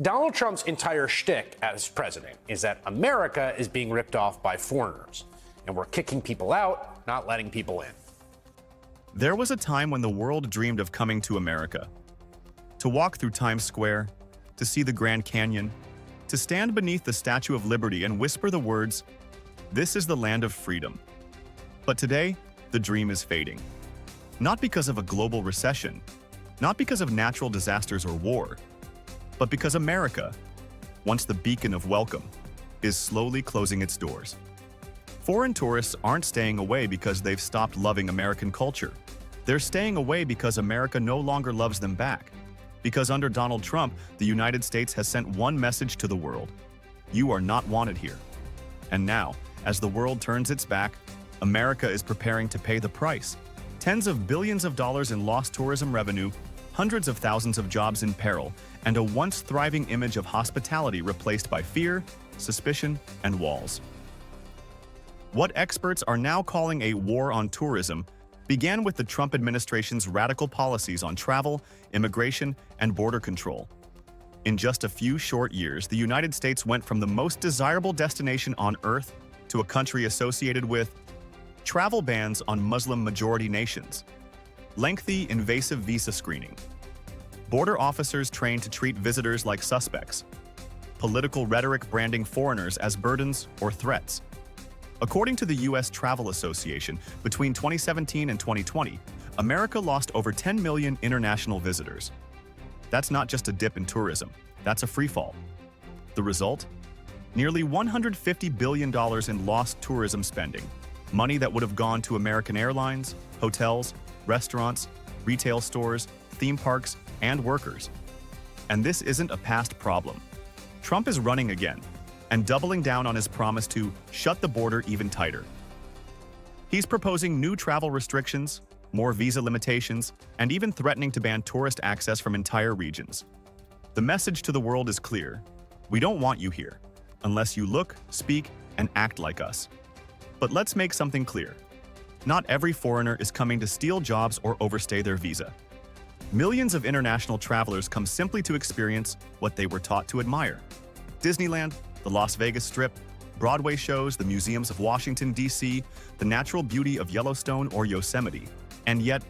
Donald Trump's entire shtick as president is that America is being ripped off by foreigners, and we're kicking people out, not letting people in. There was a time when the world dreamed of coming to America. To walk through Times Square, to see the Grand Canyon, to stand beneath the Statue of Liberty and whisper the words, "This is the land of freedom." But today, the dream is fading. Not because of a global recession, not because of natural disasters or war, but because America, once the beacon of welcome, is slowly closing its doors. Foreign tourists aren't staying away because they've stopped loving American culture. They're staying away because America no longer loves them back. Because under Donald Trump, the United States has sent one message to the world: you are not wanted here. And now, as the world turns its back, America is preparing to pay the price. Tens of billions of dollars in lost tourism revenue, hundreds of thousands of jobs in peril, and a once thriving image of hospitality replaced by fear, suspicion, and walls. What experts are now calling a war on tourism began with the Trump administration's radical policies on travel, immigration, and border control. In just a few short years, the United States went from the most desirable destination on Earth to a country associated with travel bans on Muslim-majority nations, lengthy, invasive visa screening, border officers trained to treat visitors like suspects, political rhetoric branding foreigners as burdens or threats. According to the U.S. Travel Association, between 2017 and 2020, America lost over 10 million international visitors. That's not just a dip in tourism, that's a freefall. The result? Nearly $150 billion in lost tourism spending, money that would have gone to American airlines, hotels, restaurants, retail stores, theme parks, and workers. And this isn't a past problem. Trump is running again, and doubling down on his promise to shut the border even tighter. He's proposing new travel restrictions, more visa limitations, and even threatening to ban tourist access from entire regions. The message to the world is clear: we don't want you here, unless you look, speak, and act like us. But let's make something clear. Not every foreigner is coming to steal jobs or overstay their visa. Millions of international travelers come simply to experience what they were taught to admire: Disneyland, the Las Vegas Strip, Broadway shows, the museums of Washington, D.C., the natural beauty of Yellowstone or Yosemite. And yet,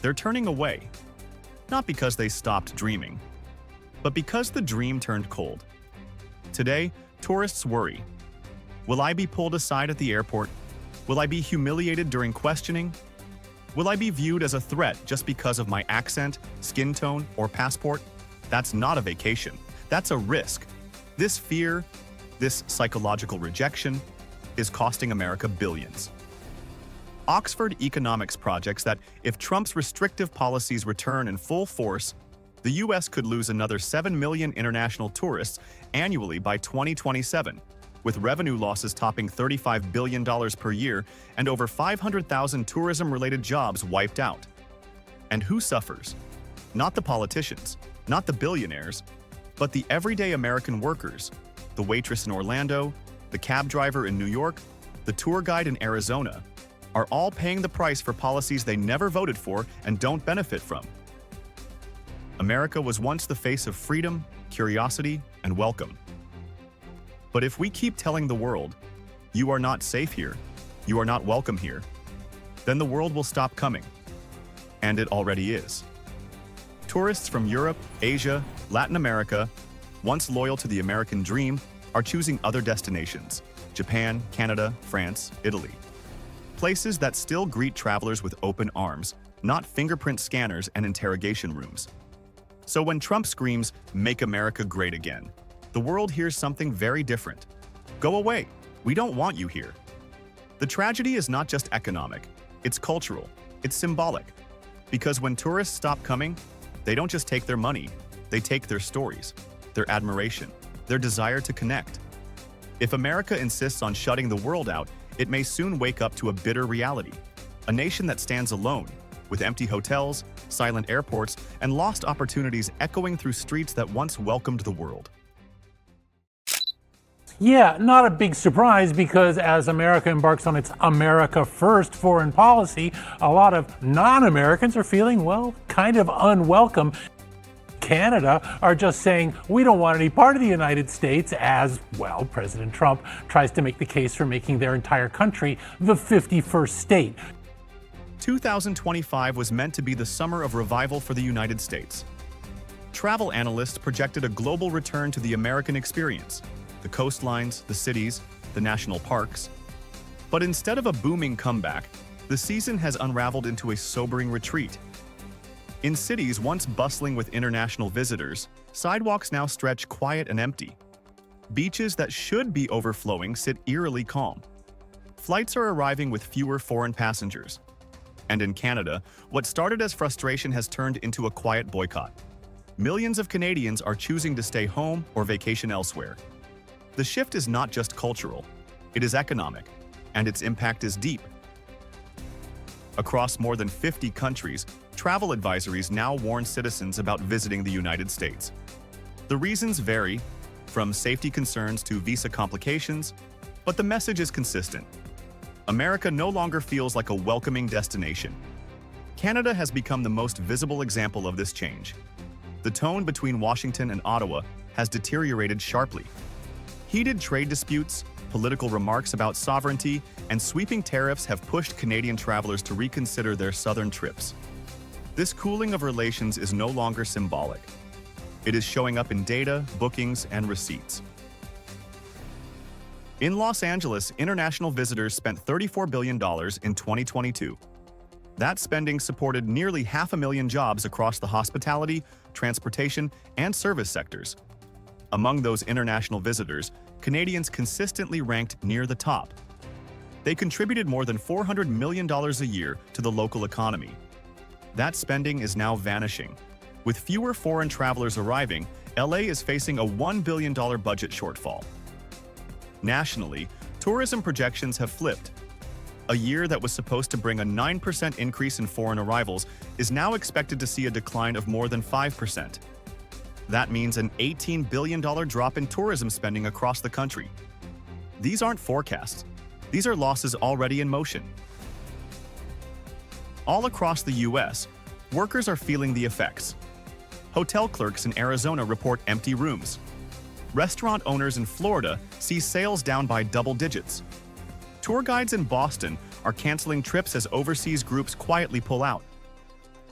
they're turning away. Not because they stopped dreaming, but because the dream turned cold. Today, tourists worry. Will I be pulled aside at the airport? Will I be humiliated during questioning? Will I be viewed as a threat just because of my accent, skin tone, or passport? That's not a vacation. That's a risk. This fear, this psychological rejection, is costing America billions. Oxford economics projects that if Trump's restrictive policies return in full force, the U.S. could lose another 7 million international tourists annually by 2027, with revenue losses topping $35 billion per year and over 500,000 tourism-related jobs wiped out. And who suffers? Not the politicians, not the billionaires, but the everyday American workers, the waitress in Orlando, the cab driver in New York, the tour guide in Arizona, are all paying the price for policies they never voted for and don't benefit from. America was once the face of freedom, curiosity, and welcome. But if we keep telling the world, you are not safe here, you are not welcome here, then the world will stop coming. And it already is. Tourists from Europe, Asia, Latin America, once loyal to the American dream, are choosing other destinations: Japan, Canada, France, Italy. Places that still greet travelers with open arms, not fingerprint scanners and interrogation rooms. So when Trump screams, "Make America Great Again," the world hears something very different. Go away. We don't want you here. The tragedy is not just economic, it's cultural, it's symbolic. Because when tourists stop coming, they don't just take their money, they take their stories, their admiration, their desire to connect. If America insists on shutting the world out, it may soon wake up to a bitter reality. A nation that stands alone, with empty hotels, silent airports, and lost opportunities echoing through streets that once welcomed the world. Yeah, not a big surprise, because as America embarks on its America First foreign policy, a lot of non-Americans are feeling, well, kind of unwelcome. Canada are just saying we don't want any part of the United States as, well, President Trump tries to make the case for making their entire country the 51st state. 2025 was meant to be the summer of revival for the United States. Travel analysts projected a global return to the American experience, the coastlines, the cities, the national parks. But instead of a booming comeback, the season has unraveled into a sobering retreat. In cities once bustling with international visitors, sidewalks now stretch quiet and empty. Beaches that should be overflowing sit eerily calm. Flights are arriving with fewer foreign passengers. And in Canada, what started as frustration has turned into a quiet boycott. Millions of Canadians are choosing to stay home or vacation elsewhere. The shift is not just cultural, it is economic, and its impact is deep. Across more than 50 countries, travel advisories now warn citizens about visiting the United States. The reasons vary, from safety concerns to visa complications, but the message is consistent. America no longer feels like a welcoming destination. Canada has become the most visible example of this change. The tone between Washington and Ottawa has deteriorated sharply. Heated trade disputes, political remarks about sovereignty, and sweeping tariffs have pushed Canadian travelers to reconsider their southern trips. This cooling of relations is no longer symbolic. It is showing up in data, bookings, and receipts. In Los Angeles, international visitors spent $34 billion in 2022. That spending supported nearly 500,000 jobs across the hospitality, transportation, and service sectors. Among those international visitors, Canadians consistently ranked near the top. They contributed more than $400 million a year to the local economy. That spending is now vanishing. With fewer foreign travelers arriving, LA is facing a $1 billion budget shortfall. Nationally, tourism projections have flipped. A year that was supposed to bring a 9% increase in foreign arrivals is now expected to see a decline of more than 5%. That means an $18 billion drop in tourism spending across the country. These aren't forecasts. These are losses already in motion. All across the U.S., workers are feeling the effects. Hotel clerks in Arizona report empty rooms. Restaurant owners in Florida see sales down by double digits. Tour guides in Boston are canceling trips as overseas groups quietly pull out.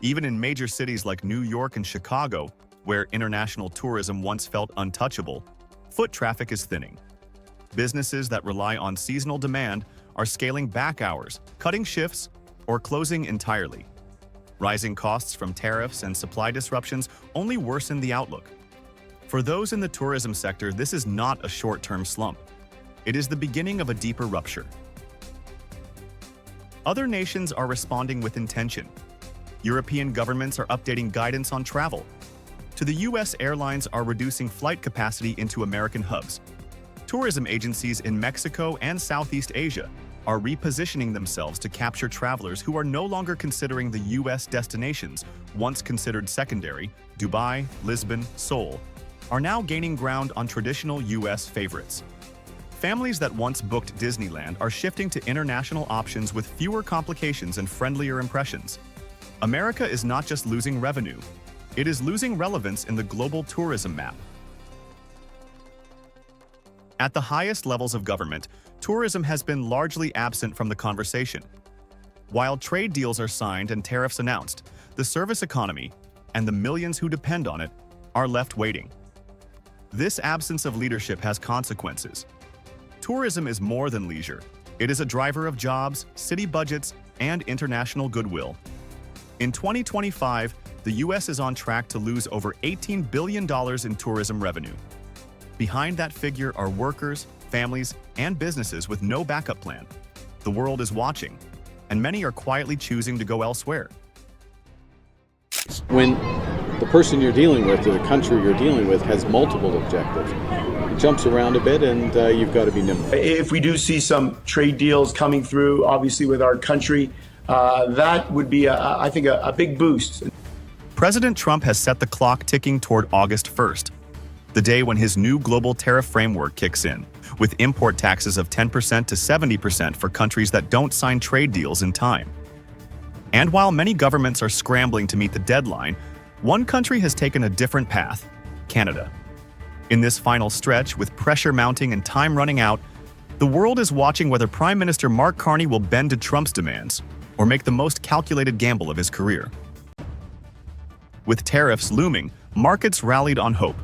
Even in major cities like New York and Chicago, where international tourism once felt untouchable, foot traffic is thinning. Businesses that rely on seasonal demand are scaling back hours, cutting shifts, or closing entirely. Rising costs from tariffs and supply disruptions only worsen the outlook. For those in the tourism sector, this is not a short-term slump. It is the beginning of a deeper rupture. Other nations are responding with intention. European governments are updating guidance on travel. To the U.S., airlines are reducing flight capacity into American hubs. Tourism agencies in Mexico and Southeast Asia are repositioning themselves to capture travelers who are no longer considering the U.S. destinations once considered secondary. Dubai, Lisbon, Seoul are now gaining ground on traditional U.S. favorites. Families that once booked Disneyland are shifting to international options with fewer complications and friendlier impressions. America is not just losing revenue, it is losing relevance in the global tourism map. At the highest levels of government, tourism has been largely absent from the conversation. While trade deals are signed and tariffs announced, the service economy, and the millions who depend on it, are left waiting. This absence of leadership has consequences. Tourism is more than leisure. It is a driver of jobs, city budgets, and international goodwill. In 2025, the U.S. is on track to lose over $18 billion in tourism revenue. Behind that figure are workers, families, and businesses with no backup plan. The world is watching, and many are quietly choosing to go elsewhere. When the person you're dealing with or the country you're dealing with has multiple objectives, it jumps around a bit and you've got to be nimble. If we do see some trade deals coming through, obviously with our country, that would be, I think, a big boost. President Trump has set the clock ticking toward August 1st, the day when his new global tariff framework kicks in, with import taxes of 10% to 70% for countries that don't sign trade deals in time. And while many governments are scrambling to meet the deadline, One country has taken a different path: Canada. In this final stretch, with pressure mounting and time running out, the world is watching whether Prime Minister Mark Carney will bend to Trump's demands or make the most calculated gamble of his career. With tariffs looming, markets rallied on hope.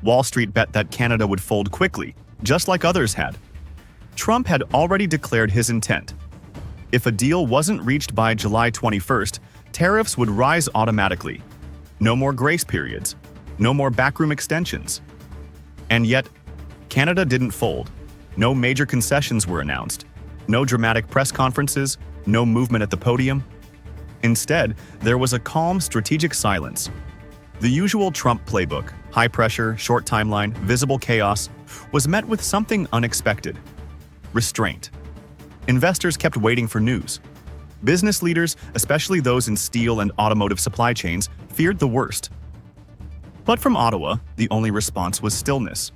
Wall Street bet that Canada would fold quickly, just like others had. Trump had already declared his intent. If a deal wasn't reached by July 21st, tariffs would rise automatically. No more grace periods, no more backroom extensions. And yet, Canada didn't fold. No major concessions were announced. No dramatic press conferences, no movement at the podium. Instead, there was a calm, strategic silence. The usual Trump playbook, high pressure, short timeline, visible chaos, was met with something unexpected: restraint. Investors kept waiting for news. Business leaders, especially those in steel and automotive supply chains, feared the worst. But from Ottawa, the only response was stillness.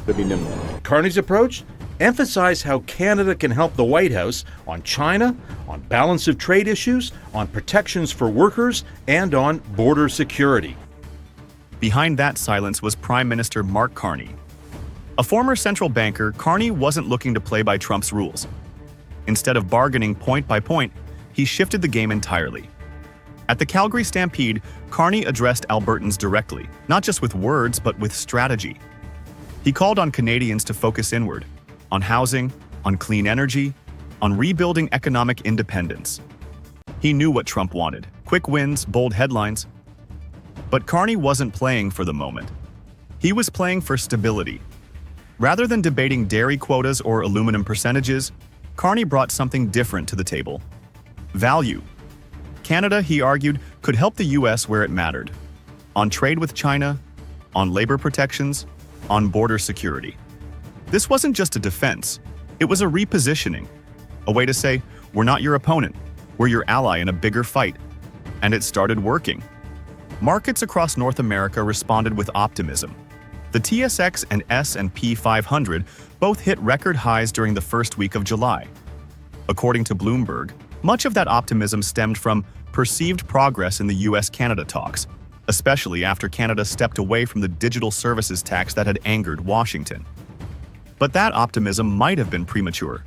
To be nimble. Carney's approach emphasized how Canada can help the White House on China, on balance of trade issues, on protections for workers, and on border security. Behind that silence was Prime Minister Mark Carney. A former central banker, Carney wasn't looking to play by Trump's rules. Instead of bargaining point by point, he shifted the game entirely. At the Calgary Stampede, Carney addressed Albertans directly, not just with words, but with strategy. He called on Canadians to focus inward, on housing, on clean energy, on rebuilding economic independence. He knew what Trump wanted: quick wins, bold headlines. But Carney wasn't playing for the moment. He was playing for stability. Rather than debating dairy quotas or aluminum percentages, Carney brought something different to the table: value. Canada, he argued, could help the U.S. where it mattered: on trade with China, on labor protections, on border security. This wasn't just a defense, it was a repositioning, a way to say, we're not your opponent, we're your ally in a bigger fight. And it started working. Markets across North America responded with optimism. The TSX and S&P 500 both hit record highs during the first week of July. According to Bloomberg, much of that optimism stemmed from perceived progress in the US-Canada talks, especially after Canada stepped away from the digital services tax that had angered Washington. But that optimism might have been premature.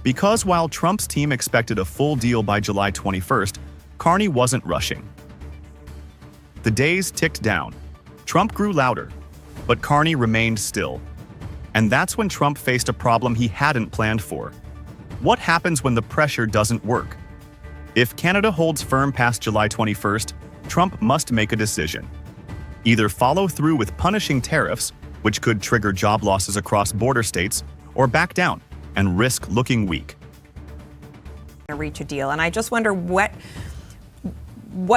Because while Trump's team expected a full deal by July 21st, Carney wasn't rushing. The days ticked down. Trump grew louder, but Carney remained still. And that's when Trump faced a problem he hadn't planned for. What happens when the pressure doesn't work? If Canada holds firm past July 21st, Trump must make a decision. Either follow through with punishing tariffs, which could trigger job losses across border states, or back down and risk looking weak. Reach a deal, and I just wonder what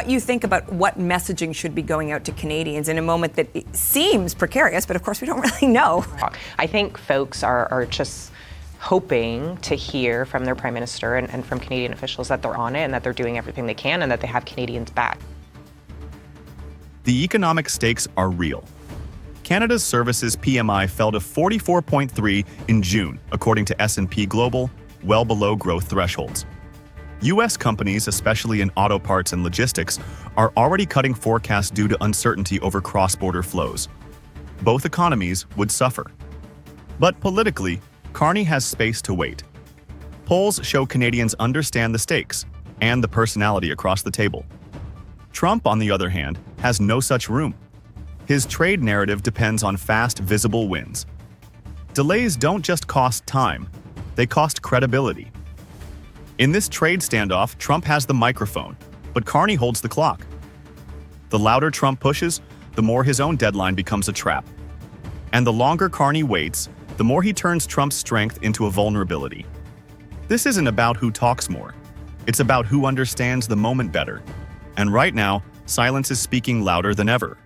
you think about what messaging should be going out to Canadians in a moment that seems precarious, but of course we don't really know. I think folks are just hoping to hear from their Prime Minister and from Canadian officials that they're on it and that they're doing everything they can and that they have Canadians back. The economic stakes are real. Canada's services PMI fell to 44.3 in June, according to S&P Global, well below growth thresholds. U.S. companies, especially in auto parts and logistics, are already cutting forecasts due to uncertainty over cross-border flows. Both economies would suffer. But politically, Carney has space to wait. Polls show Canadians understand the stakes and the personality across the table. Trump, on the other hand, has no such room. His trade narrative depends on fast, visible wins. Delays don't just cost time, they cost credibility. In this trade standoff, Trump has the microphone, but Carney holds the clock. The louder Trump pushes, the more his own deadline becomes a trap. And the longer Carney waits, the more he turns Trump's strength into a vulnerability. This isn't about who talks more. It's about who understands the moment better. And right now, silence is speaking louder than ever.